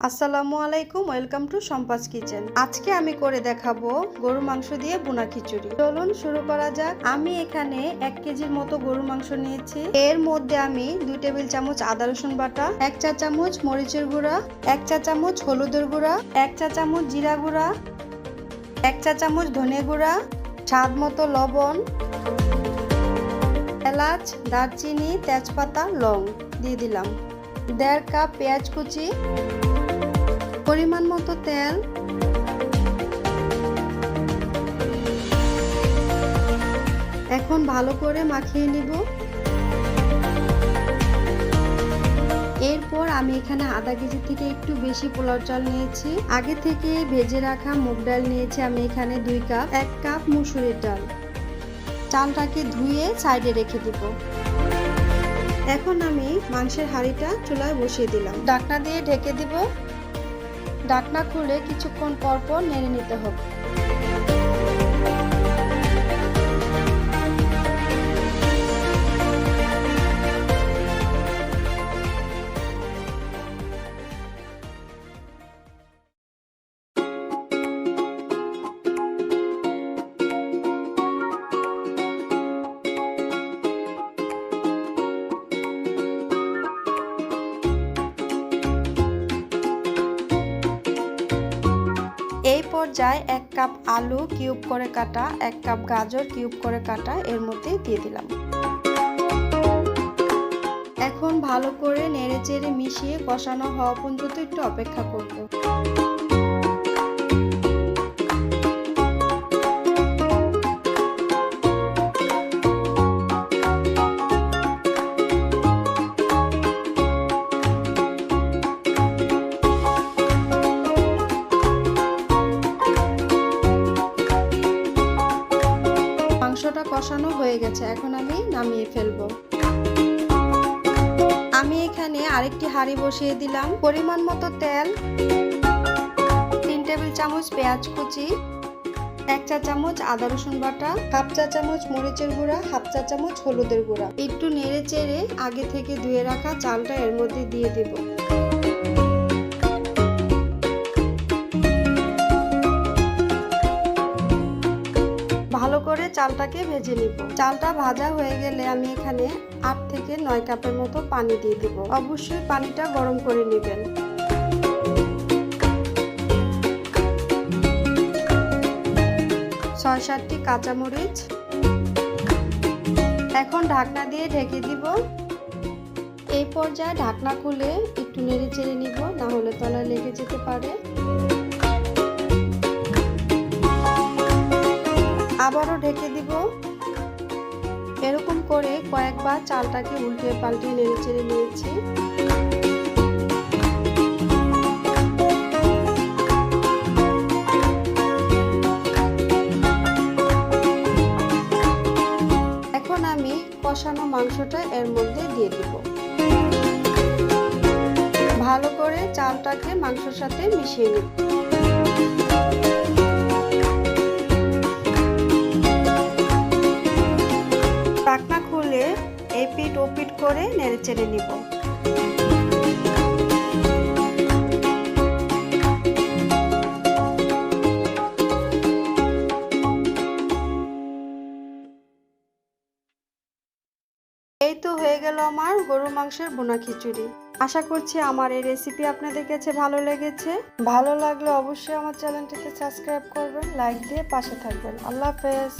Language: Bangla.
আসসালামু আলাইকুম, ওয়েলকাম টু সম্পাস কিচেন। আজকে আমি করে দেখাবো গরুর মাংস দিয়ে ভুনা খিচুড়ি। চলুন শুরু করা যাক। আমি এখানে 1 কেজির মতো গরুর মাংস নিয়েছি। এর মধ্যে আমি 2 টেবিল চামচ আদা রসুন বাটা, 1 চা চামচ মরিচের গুঁড়া, 1 চা চামচ হলুদের গুঁড়া, 1 চা চামচ জিরা গুঁড়া, 1 চা চামচ ধনে গুঁড়া, স্বাদ মতো লবণ, এলাচ, দারচিনি, তেজপাতা, লং দিয়ে দিলাম। 1.5 কাপ পেঁয়াজ কুচি, পরিমাণ মতো তেল, এখন ভালো করে মাখিয়ে নিব। এরপর আমি এখানে আধা কেজি থেকে একটু বেশি পোলাও চাল নিয়েছি। আগে থেকে ভেজে রাখা মুগ ডাল নিয়েছি আমি এখানে 2 কাপ, 1 কাপ মসুরের ডাল। চালটাকে ধুয়ে সাইডে রেখে দিব। এখন আমি মাংসের হাঁড়িটা চুলায় বসিয়ে দিলাম। ঢাকনা দিয়ে ঢেকে দিব। ঢাকনা খুলে কিছুক্ষণ পর পর নেড়ে নিতে হবে। এই পর্যায়ে 1 কাপ আলু কিউব করে কাটা, 1 কাপ গাজর কিউব করে কাটা এর মধ্যে দিয়ে দিলাম। এখন ভালো করে নেড়েচেড়ে মিশিয়ে কষানো হওয়া পর্যন্ত একটু অপেক্ষা করব। মাংসটা কষানো হয়ে গেছে, এখন আমি নামিয়ে ফেলবো। আমি এখানে আরেকটি হাঁড়ি বসিয়ে দিলাম। পরিমাণ মতো তেল, 3 টেবিল চামচ পেঁয়াজ কুচি, 1 চা চামচ আদা রসুন বাটা, 1/2 চা চামচ মরিচের গুঁড়া, 1/2 চা চামচ হলুদের গুঁড়া। একটু নেড়ে চেড়ে আগে থেকে ধুয়ে রাখা চালটা এর মধ্যে দিয়ে দেব। ভালো করে চালটাকে ভেজে নিব। চালটা ভাজা হয়ে গেলে আমি এখানে 8 থেকে 9 কাপের মতো পানি দিয়ে দেব। অবশ্যই পানিটা গরম করে নেবেন। 6-7টি কাঁচামরিচ। এখন ঢাকনা দিয়ে ঢেকে দিব। এই পর্যায়ে ঢাকনা খুলে একটু নেড়ে চেড়ে নিব, না হলে তলায় লেগে যেতে পারে। আবারও ঢেকে দিব। এরকম করে কয়েকবার চালটাকে উল্টে পাল্টে নেড়ে চেড়ে নিয়েছি। এখন আমি কষানো মাংসটা এর মধ্যে দিয়ে দিব। ভালো করে চালটাকে মাংসের সাথে মিশিয়ে নিব। ঢাকনা খুলে এপিট ওপিট করে নেড়ে চেড়ে নিব। এই তো হয়ে গেল আমার গরুর মাংসের ভুনা খিচুড়ি। আশা করছি আমার এই রেসিপি আপনাদের কাছে ভালো লেগেছে। ভালো লাগলে অবশ্যই আমার চ্যানেলটিকে সাবস্ক্রাইব করবেন, লাইক দিয়ে পাশে থাকবেন। আল্লাহ হাফেজ।